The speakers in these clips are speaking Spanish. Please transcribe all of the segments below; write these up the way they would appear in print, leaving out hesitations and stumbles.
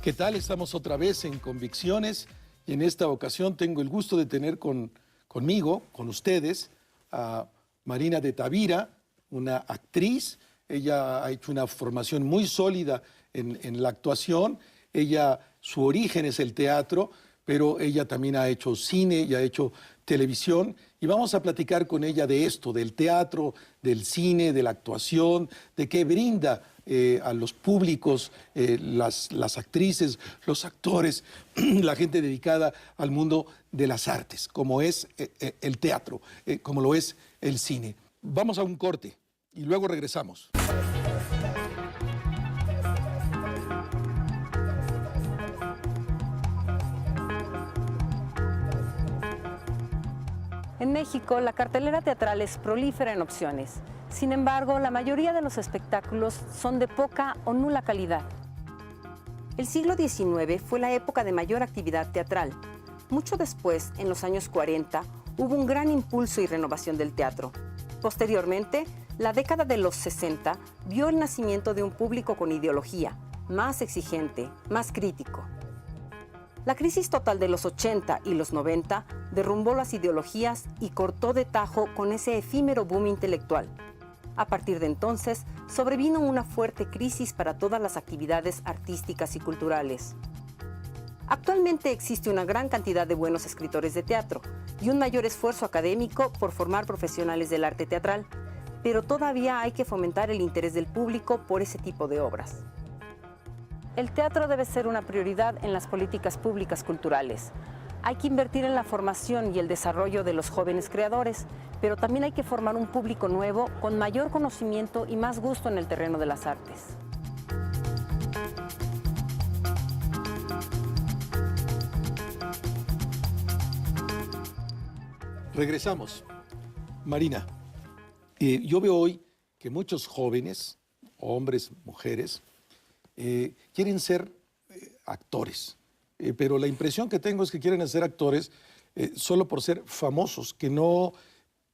¿Qué tal? Estamos otra vez en Convicciones y en esta ocasión tengo el gusto de tener conmigo, con ustedes, a Marina de Tavira, una actriz. Ella ha hecho una formación muy sólida en la actuación. Su origen es el teatro, pero ella también ha hecho cine y ha hecho televisión. Y vamos a platicar con ella de esto, del teatro, del cine, de la actuación, de qué brinda a los públicos, las actrices, los actores, la gente dedicada al mundo de las artes, como es el teatro, como lo es el cine. Vamos a un corte y luego regresamos. En México, la cartelera teatral es prolífera en opciones. Sin embargo, la mayoría de los espectáculos son de poca o nula calidad. El siglo XIX fue la época de mayor actividad teatral. Mucho después, en los años 40, hubo un gran impulso y renovación del teatro. Posteriormente, la década de los 60 vio el nacimiento de un público con ideología, más exigente, más crítico. La crisis total de los 80 y los 90 derrumbó las ideologías y cortó de tajo con ese efímero boom intelectual. A partir de entonces, sobrevino una fuerte crisis para todas las actividades artísticas y culturales. Actualmente existe una gran cantidad de buenos escritores de teatro y un mayor esfuerzo académico por formar profesionales del arte teatral, pero todavía hay que fomentar el interés del público por ese tipo de obras. El teatro debe ser una prioridad en las políticas públicas culturales. Hay que invertir en la formación y el desarrollo de los jóvenes creadores, pero también hay que formar un público nuevo con mayor conocimiento y más gusto en el terreno de las artes. Regresamos. Marina, yo veo hoy que muchos jóvenes, hombres, mujeres, quieren ser actores, pero la impresión que tengo es que quieren ser actores solo por ser famosos, que no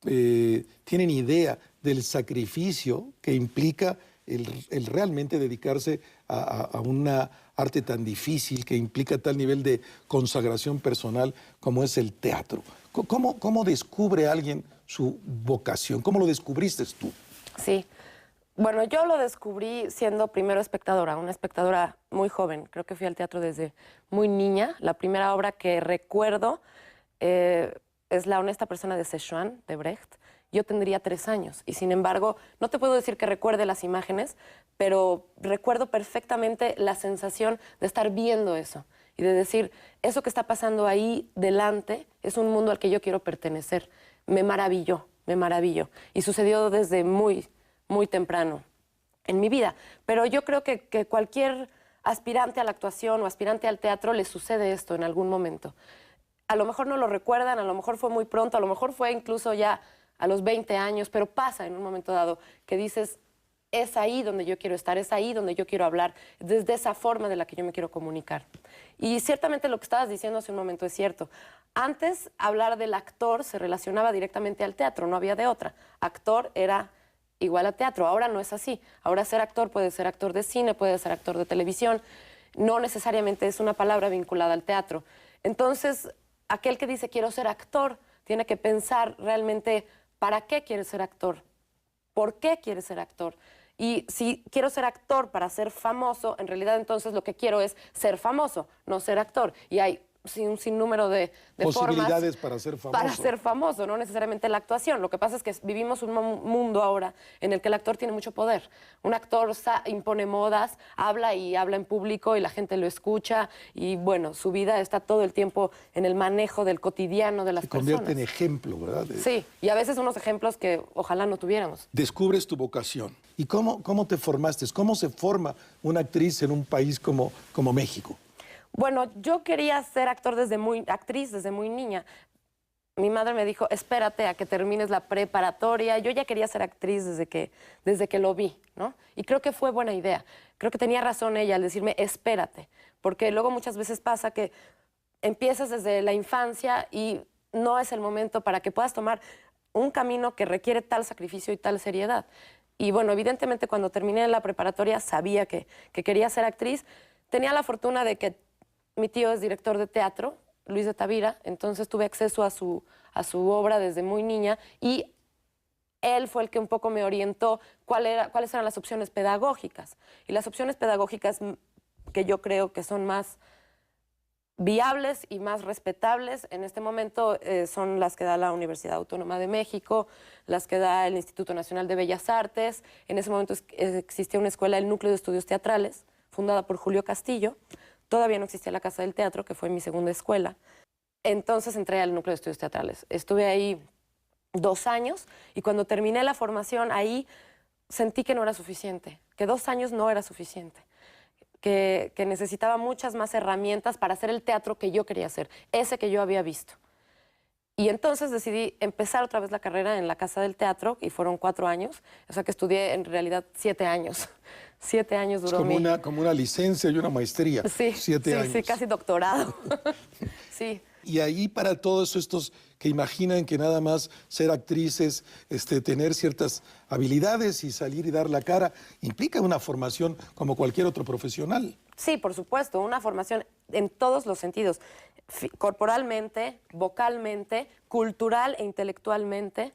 tienen idea del sacrificio que implica el realmente dedicarse a una arte tan difícil, que implica tal nivel de consagración personal como es el teatro. ¿Cómo descubre alguien su vocación? ¿Cómo lo descubriste tú? Sí. Bueno, yo lo descubrí siendo primero espectadora, una espectadora muy joven. Creo que fui al teatro desde muy niña. La primera obra que recuerdo es La honesta persona de Szechuan, de Brecht. Yo tendría 3 años y, sin embargo, no te puedo decir que recuerde las imágenes, pero recuerdo perfectamente la sensación de estar viendo eso y de decir, eso que está pasando ahí delante es un mundo al que yo quiero pertenecer. Me maravilló, me maravilló. Y sucedió desde muy temprano en mi vida. Pero yo creo que cualquier aspirante a la actuación o aspirante al teatro le sucede esto en algún momento. A lo mejor no lo recuerdan, a lo mejor fue muy pronto, a lo mejor fue incluso ya a los 20 años, pero pasa en un momento dado que dices, es ahí donde yo quiero estar, es ahí donde yo quiero hablar, desde esa forma de la que yo me quiero comunicar. Y ciertamente lo que estabas diciendo hace un momento es cierto. Antes, hablar del actor se relacionaba directamente al teatro, no había de otra. Actor era igual a teatro. Ahora no es así. Ahora ser actor puede ser actor de cine, puede ser actor de televisión. No necesariamente es una palabra vinculada al teatro. Entonces, aquel que dice quiero ser actor, tiene que pensar realmente ¿para qué quiere ser actor? ¿Por qué quiere ser actor? Y si quiero ser actor para ser famoso, en realidad entonces lo que quiero es ser famoso, no ser actor. Y hay un sinnúmero de posibilidades formas para ser famoso. no necesariamente la actuación. Lo que pasa es que vivimos un mundo ahora en el que el actor tiene mucho poder. Un actor impone modas, habla en público y la gente lo escucha y bueno, su vida está todo el tiempo en el manejo del cotidiano de las personas. Se convierte en ejemplo, ¿verdad? Sí, y a veces unos ejemplos que ojalá no tuviéramos. Descubres tu vocación. ¿Y cómo te formaste? ¿Cómo se forma una actriz en un país como México? Bueno, yo quería ser actriz desde muy niña. Mi madre me dijo, espérate a que termines la preparatoria. Yo ya quería ser actriz desde que lo vi, ¿no? Y creo que fue buena idea. Creo que tenía razón ella al decirme, espérate. Porque luego muchas veces pasa que empiezas desde la infancia y no es el momento para que puedas tomar un camino que requiere tal sacrificio y tal seriedad. Y bueno, evidentemente cuando terminé la preparatoria sabía que quería ser actriz. tenía la fortuna de que mi tío es director de teatro, Luis de Tavira, entonces tuve acceso a su obra desde muy niña y él fue el que un poco me orientó cuáles eran las opciones pedagógicas. Y las opciones pedagógicas que yo creo que son más viables y más respetables en este momento son las que da la Universidad Autónoma de México, las que da el Instituto Nacional de Bellas Artes. En ese momento existía una escuela, el Núcleo de Estudios Teatrales, fundada por Julio Castillo. Todavía no existía la Casa del Teatro, que fue mi segunda escuela. Entonces entré al Núcleo de Estudios Teatrales. Estuve ahí 2 años y cuando terminé la formación ahí sentí que no era suficiente, que 2 años no era suficiente. Que necesitaba muchas más herramientas para hacer el teatro que yo quería hacer, ese que yo había visto. Y entonces decidí empezar otra vez la carrera en la Casa del Teatro y fueron 4 años, o sea que estudié en realidad 7 años. 7 años duró como una licencia y una maestría. Sí, 7 años. Sí, casi doctorado. Sí. Y ahí para todos estos que imaginan que nada más ser actrices, tener ciertas habilidades y salir y dar la cara, implica una formación como cualquier otro profesional. Sí, por supuesto, una formación en todos los sentidos, corporalmente, vocalmente, cultural e intelectualmente,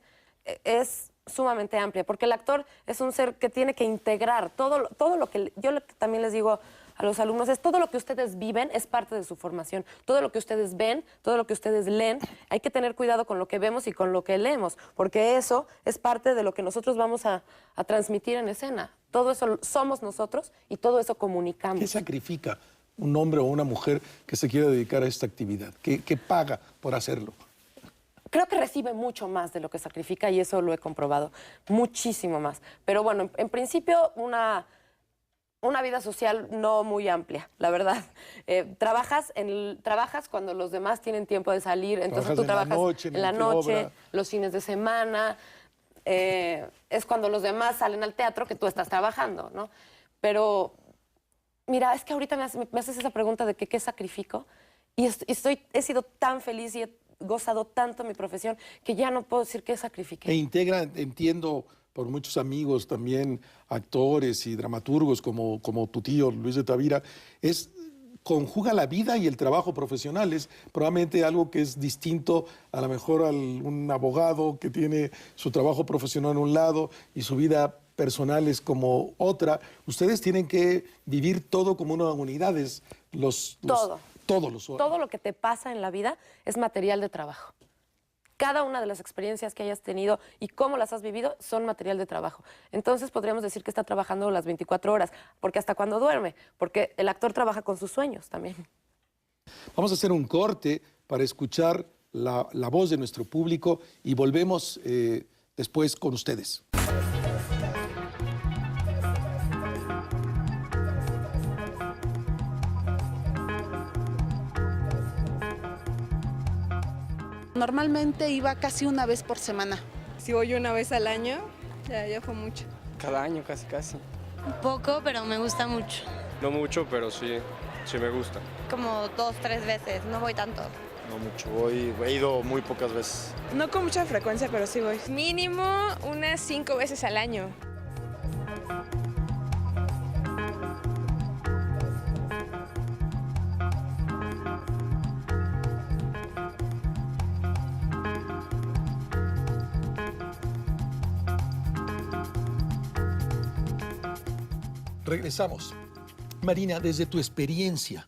es sumamente amplia, porque el actor es un ser que tiene que integrar todo lo que yo también les digo a los alumnos, es todo lo que ustedes viven es parte de su formación, todo lo que ustedes ven, todo lo que ustedes leen, hay que tener cuidado con lo que vemos y con lo que leemos, porque eso es parte de lo que nosotros vamos a transmitir en escena. Todo eso somos nosotros y todo eso comunicamos. ¿Qué sacrifica un hombre o una mujer que se quiera dedicar a esta actividad? ¿Qué paga por hacerlo? Creo que recibe mucho más de lo que sacrifica y eso lo he comprobado, muchísimo más. Pero bueno, en principio una vida social no muy amplia, la verdad. Trabajas cuando los demás tienen tiempo de salir, entonces tú trabajas en la noche, los fines de semana, es cuando los demás salen al teatro que tú estás trabajando, ¿no? Pero mira, es que ahorita me haces esa pregunta de que qué sacrifico y he sido tan feliz y he gozado tanto mi profesión que ya no puedo decir qué sacrifiqué. E integra, entiendo, por muchos amigos también, actores y dramaturgos como tu tío Luis de Tavira, conjuga la vida y el trabajo profesional. Es probablemente algo que es distinto a lo mejor a un abogado que tiene su trabajo profesional en un lado y su vida personal es como otra. Ustedes tienen que vivir todo como una unidad. Todo lo que te pasa en la vida es material de trabajo. Cada una de las experiencias que hayas tenido y cómo las has vivido son material de trabajo. Entonces podríamos decir que está trabajando las 24 horas, porque hasta cuando duerme, porque el actor trabaja con sus sueños también. Vamos a hacer un corte para escuchar la voz de nuestro público y volvemos después con ustedes. Normalmente iba casi una vez por semana. Si voy una vez al año, ya fue mucho. Cada año casi. Un poco, pero me gusta mucho. No mucho, pero sí me gusta. Como 2, 3 veces, no voy tanto. No mucho, he ido muy pocas veces. No con mucha frecuencia, pero sí voy. Mínimo unas 5 veces al año. Regresamos. Marina, desde tu experiencia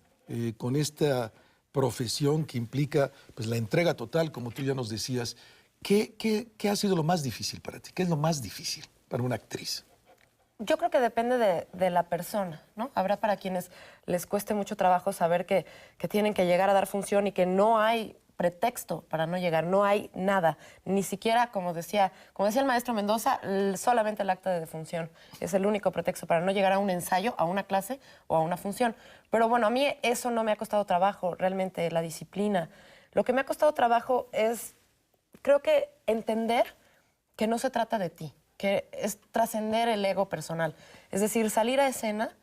con esta profesión que implica pues, la entrega total, como tú ya nos decías, ¿qué ha sido lo más difícil para ti? ¿Qué es lo más difícil para una actriz? Yo creo que depende de la persona, ¿no? Habrá para quienes les cueste mucho trabajo saber que tienen que llegar a dar función y que no hay pretexto para no llegar, no hay nada, ni siquiera, como decía el maestro Mendoza, solamente el acta de defunción es el único pretexto para no llegar a un ensayo, a una clase o a una función. Pero bueno, a mí eso no me ha costado trabajo, realmente, la disciplina. Lo que me ha costado trabajo es, creo que entender que no se trata de ti, que es trascender el ego personal. Es decir, salir a escena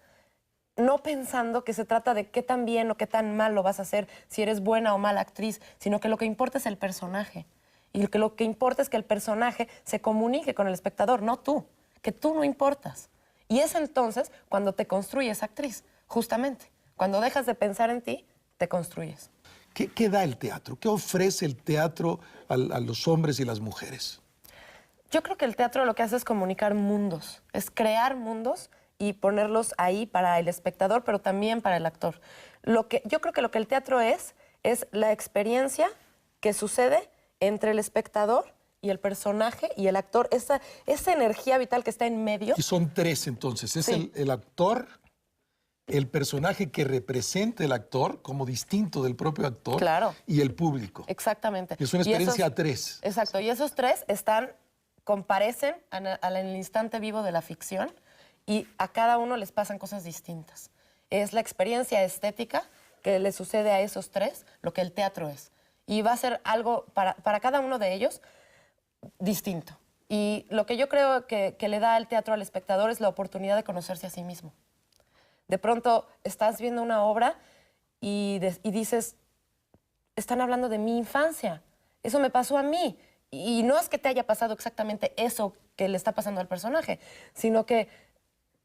no pensando que se trata de qué tan bien o qué tan mal lo vas a hacer, si eres buena o mala actriz, sino que lo que importa es el personaje. Y que lo que importa es que el personaje se comunique con el espectador, no tú, que tú no importas. Y es entonces cuando te construyes actriz, justamente. Cuando dejas de pensar en ti, te construyes. ¿Qué da el teatro? ¿Qué ofrece el teatro a los hombres y las mujeres? Yo creo que el teatro lo que hace es comunicar mundos, es crear mundos y ponerlos ahí para el espectador, pero también para el actor. Yo creo que lo que el teatro es la experiencia que sucede entre el espectador y el personaje y el actor, esa energía vital que está en medio. Y son tres entonces, es Sí. el actor, el personaje que representa el actor como distinto del propio actor, Claro. y el público. Exactamente. Es una experiencia a tres. Exacto, y esos tres comparecen en el instante vivo de la ficción y a cada uno les pasan cosas distintas. Es la experiencia estética que le sucede a esos tres, lo que el teatro es. Y va a ser algo para cada uno de ellos distinto. Y lo que yo creo que le da el teatro al espectador es la oportunidad de conocerse a sí mismo. De pronto estás viendo una obra y dices, están hablando de mi infancia, eso me pasó a mí. Y no es que te haya pasado exactamente eso que le está pasando al personaje, sino que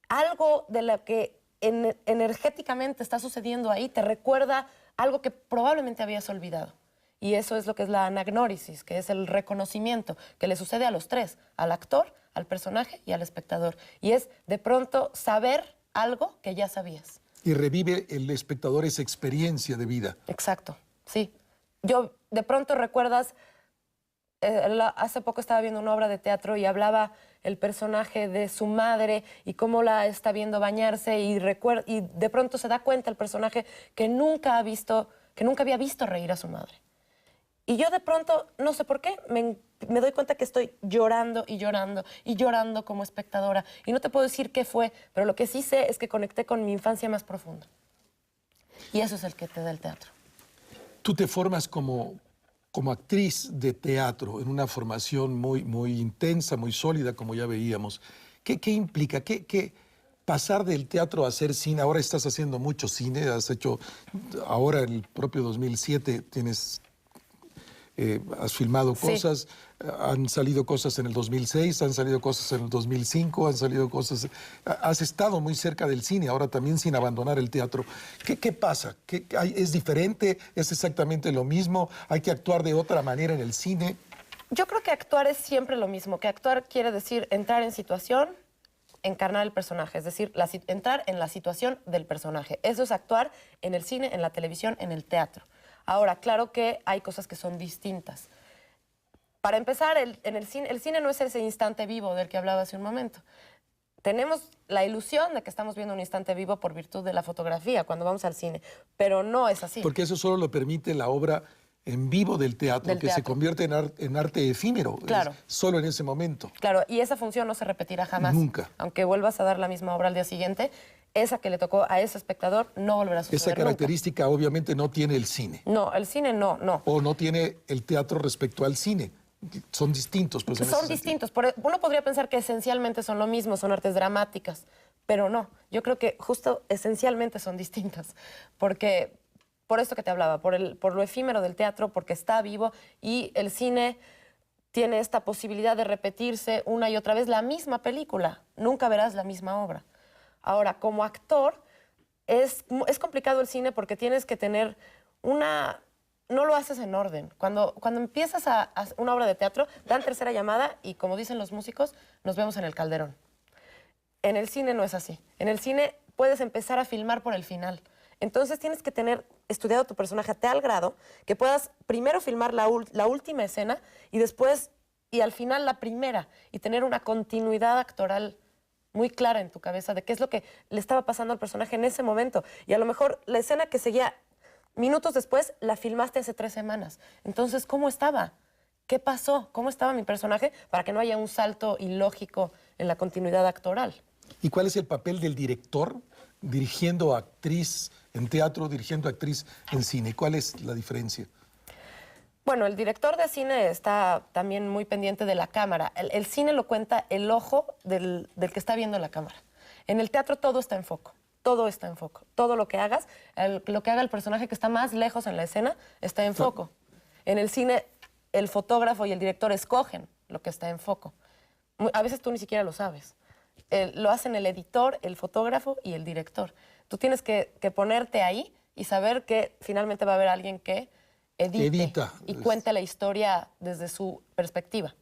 algo de lo que energéticamente está sucediendo ahí te recuerda algo que probablemente habías olvidado. Y eso es lo que es la anagnórisis, que es el reconocimiento que le sucede a los tres, al actor, al personaje y al espectador. Y es de pronto saber algo que ya sabías. Y revive el espectador esa experiencia de vida. Exacto, sí. De pronto recuerdas, hace poco estaba viendo una obra de teatro y hablaba el personaje de su madre y cómo la está viendo bañarse y de pronto se da cuenta el personaje que nunca había visto reír a su madre. Y yo de pronto, no sé por qué, me doy cuenta que estoy llorando y llorando y llorando como espectadora. Y no te puedo decir qué fue, pero lo que sí sé es que conecté con mi infancia más profunda. Y eso es el que te da el teatro. Tú te formas como actriz de teatro en una formación muy intensa, muy sólida, como ya veíamos. ¿Qué implica? ¿Qué pasar del teatro a hacer cine? Ahora estás haciendo mucho cine, ahora en el propio 2007 has filmado cosas, sí. Han salido cosas en el 2006, han salido cosas en el 2005, han salido cosas... Has estado muy cerca del cine, ahora también sin abandonar el teatro. ¿Qué pasa? ¿Es diferente? ¿Es exactamente lo mismo? ¿Hay que actuar de otra manera en el cine? Yo creo que actuar es siempre lo mismo, que actuar quiere decir entrar en situación, encarnar el personaje, es decir, entrar en la situación del personaje. Eso es actuar en el cine, en la televisión, en el teatro. Ahora, claro que hay cosas que son distintas. Para empezar, el cine no es ese instante vivo del que hablaba hace un momento. Tenemos la ilusión de que estamos viendo un instante vivo por virtud de la fotografía cuando vamos al cine, pero no es así. Porque eso solo lo permite la obra en vivo del teatro, se convierte en arte efímero, claro. Solo en ese momento. Claro, y esa función no se repetirá jamás. Nunca. Aunque vuelvas a dar la misma obra al día siguiente, esa que le tocó a ese espectador no volverá a suceder Esa característica nunca. Obviamente no tiene el cine. No, el cine no. O no tiene el teatro respecto al cine. Son distintos. Pues, son distintos. Uno podría pensar que esencialmente son lo mismo, son artes dramáticas, pero no. Yo creo que justo esencialmente son distintas. Porque, por esto que te hablaba, por lo efímero del teatro, porque está vivo, y el cine tiene esta posibilidad de repetirse una y otra vez la misma película. Nunca verás la misma obra. Ahora, como actor, es complicado el cine porque tienes que tener una... No lo haces en orden. Cuando empiezas a una obra de teatro, dan tercera llamada y, como dicen los músicos, nos vemos en el Calderón. En el cine no es así. En el cine puedes empezar a filmar por el final. Entonces tienes que tener estudiado tu personaje a tal grado que puedas primero filmar la última escena y después, y al final la primera, y tener una continuidad actoral muy clara en tu cabeza de qué es lo que le estaba pasando al personaje en ese momento. Y a lo mejor la escena que seguía minutos después la filmaste hace 3 semanas. Entonces, ¿cómo estaba? ¿Qué pasó? ¿Cómo estaba mi personaje? Para que no haya un salto ilógico en la continuidad actoral. ¿Y cuál es el papel del director dirigiendo a actriz en teatro, dirigiendo a actriz en cine? ¿Cuál es la diferencia? Bueno, el director de cine está también muy pendiente de la cámara. El cine lo cuenta el ojo del que está viendo la cámara. En el teatro todo está en foco. Todo está en foco. Todo lo que hagas, lo que haga el personaje que está más lejos en la escena, está en foco. En el cine, el fotógrafo y el director escogen lo que está en foco. A veces tú ni siquiera lo sabes. Lo hacen el editor, el fotógrafo y el director. Tú tienes que ponerte ahí y saber que finalmente va a haber alguien que edita. Y cuente la historia desde su perspectiva.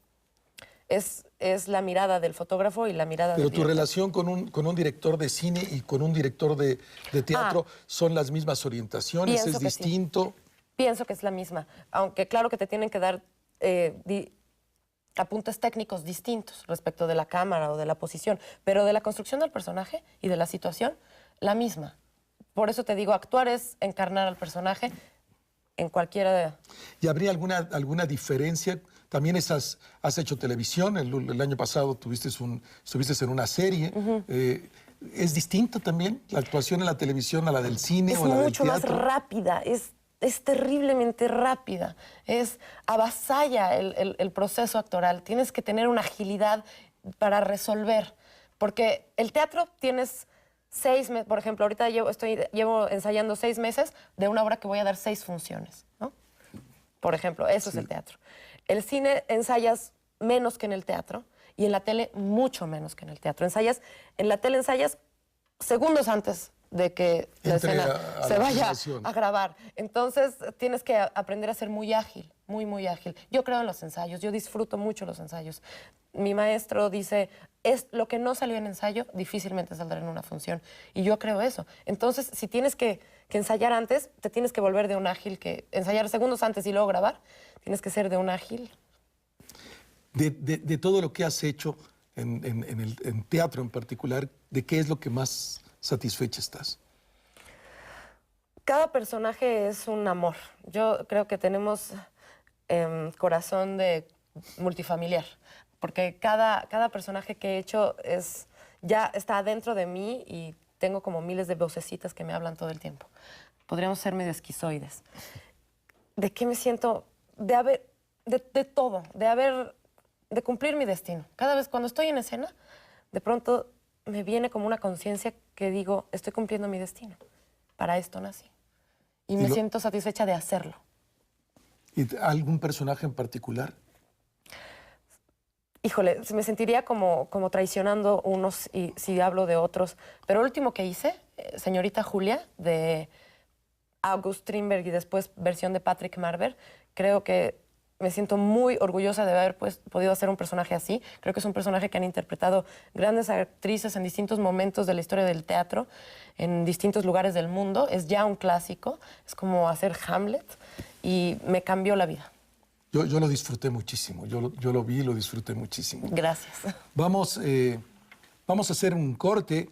Es la mirada del fotógrafo y la mirada Pero del tu director. relación con un director de cine y con un director de teatro son las mismas orientaciones, Pienso es que sí. distinto. Pienso que es la misma, aunque claro que te tienen que dar apuntes técnicos distintos respecto de la cámara o de la posición, pero de la construcción del personaje y de la situación, la misma. Por eso te digo, actuar es encarnar al personaje en cualquiera de... ¿Y habría alguna diferencia? También has hecho televisión, el año pasado estuviste en una serie. ¿Es distinto también la actuación en la televisión a la del cine Es o a la del mucho más teatro? rápida, es terriblemente rápida, avasalla el proceso actoral. Tienes que tener una agilidad para resolver, porque el teatro tienes 6 meses, por ejemplo, ahorita llevo ensayando 6 meses de una obra que voy a dar 6 funciones, ¿no? Por ejemplo, eso es el teatro. El cine ensayas menos que en el teatro y en la tele mucho menos que en el teatro. En la tele ensayas segundos antes de que la escena se vaya a grabar. Entonces tienes que aprender a ser muy ágil, muy ágil. Yo creo en los ensayos, yo disfruto mucho los ensayos. Mi maestro dice, es lo que no salió en ensayo, difícilmente saldrá en una función. Y yo creo eso. Entonces, si tienes que ensayar antes, te tienes que volver de un ágil, que ensayar segundos antes y luego grabar, tienes que ser de un ágil. De todo lo que has hecho en teatro en particular, ¿de qué es lo que más satisfecha estás? Cada personaje es un amor. Yo creo que tenemos corazón de multifamiliar, porque cada personaje que he hecho ya está dentro de mí y tengo como miles de vocecitas que me hablan todo el tiempo. Podríamos ser medio esquizoides. ¿De qué me siento? De todo, de cumplir mi destino. Cada vez cuando estoy en escena, de pronto me viene como una conciencia que digo, estoy cumpliendo mi destino. Para esto nací. Y me siento satisfecha de hacerlo. ¿Y algún personaje en particular? Híjole, me sentiría como traicionando unos si hablo de otros. Pero el último que hice, Señorita Julia, de August Strindberg y después versión de Patrick Marber, creo que me siento muy orgullosa de haber podido hacer un personaje así. Creo que es un personaje que han interpretado grandes actrices en distintos momentos de la historia del teatro, en distintos lugares del mundo. Es ya un clásico, es como hacer Hamlet y me cambió la vida. Yo lo disfruté muchísimo, yo lo vi y lo disfruté muchísimo. Gracias. Vamos a hacer un corte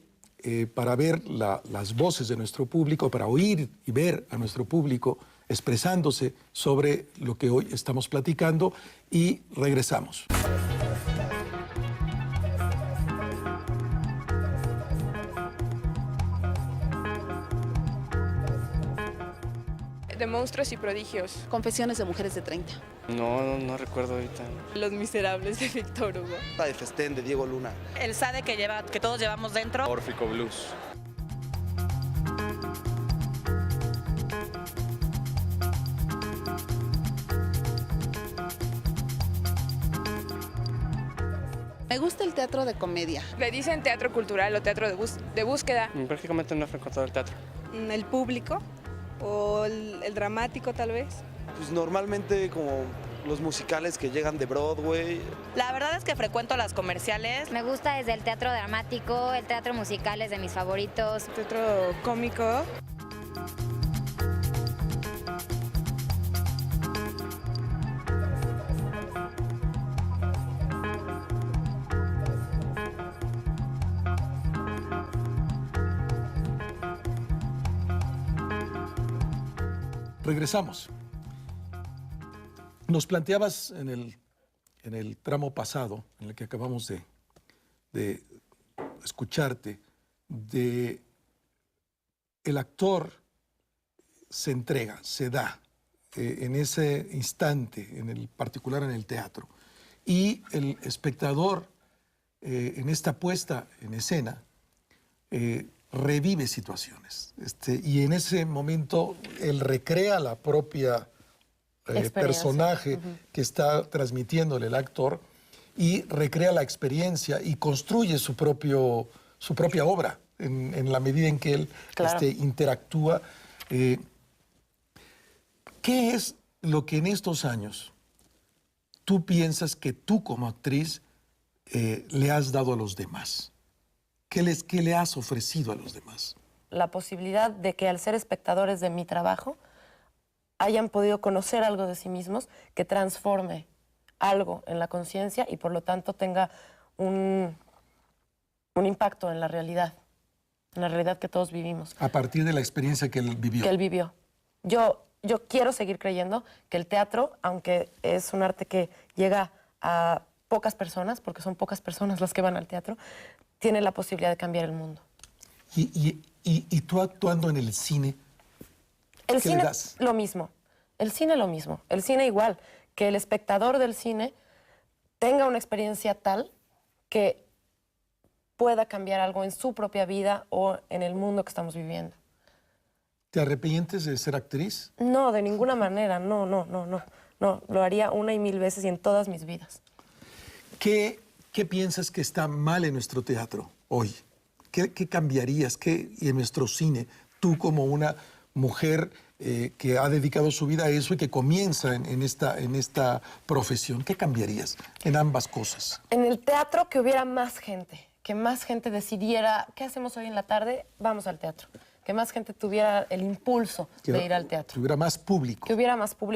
para ver las voces de nuestro público, para oír y ver a nuestro público expresándose sobre lo que hoy estamos platicando y regresamos. De monstruos y prodigios. Confesiones de mujeres de 30. No recuerdo ahorita. Los Miserables de Víctor Hugo. La de Festén de Diego Luna. El sade que todos llevamos dentro. Órfico Blues. Me gusta el teatro de comedia. Le dicen teatro cultural o teatro de búsqueda. Prácticamente no he frecuentado el teatro. El público o el dramático tal vez. Pues normalmente como los musicales que llegan de Broadway. La verdad es que frecuento las comerciales. Me gusta desde el teatro dramático, el teatro musical es de mis favoritos. Teatro cómico. Regresamos. Nos planteabas en el tramo pasado, en el que acabamos de escucharte, el actor se entrega, se da en ese instante, particular en el teatro, y el espectador en esta puesta en escena revive situaciones y en ese momento él recrea la propia personaje que está transmitiéndole el actor y recrea la experiencia y construye su propia obra. en la medida en que él Claro. interactúa. ¿Qué es lo que en estos años tú piensas que tú como actriz le has dado a los demás? ¿Qué le has ofrecido a los demás? La posibilidad de que al ser espectadores de mi trabajo hayan podido conocer algo de sí mismos que transforme algo en la conciencia y por lo tanto tenga un impacto en la realidad que todos vivimos. A partir de la experiencia que él vivió. Que él vivió. Yo quiero seguir creyendo que el teatro, aunque es un arte que llega a pocas personas, porque son pocas personas las que van al teatro, tiene la posibilidad de cambiar el mundo. Y tú actuando en el cine, El ¿qué cine le das? lo mismo. El cine lo mismo. El cine igual. Que el espectador del cine tenga una experiencia tal que pueda cambiar algo en su propia vida o en el mundo que estamos viviendo. ¿Te arrepientes de ser actriz? No, de ninguna manera. No. Lo haría una y mil veces y en todas mis vidas. ¿Qué piensas que está mal en nuestro teatro hoy? ¿Qué cambiarías y en nuestro cine? Tú como una mujer que ha dedicado su vida a eso y que comienza en esta profesión, ¿qué cambiarías en ambas cosas? En el teatro que hubiera más gente, que más gente decidiera, ¿qué hacemos hoy en la tarde? Vamos al teatro. Que más gente tuviera el impulso de ir al teatro. Que hubiera más público. Que hubiera más público.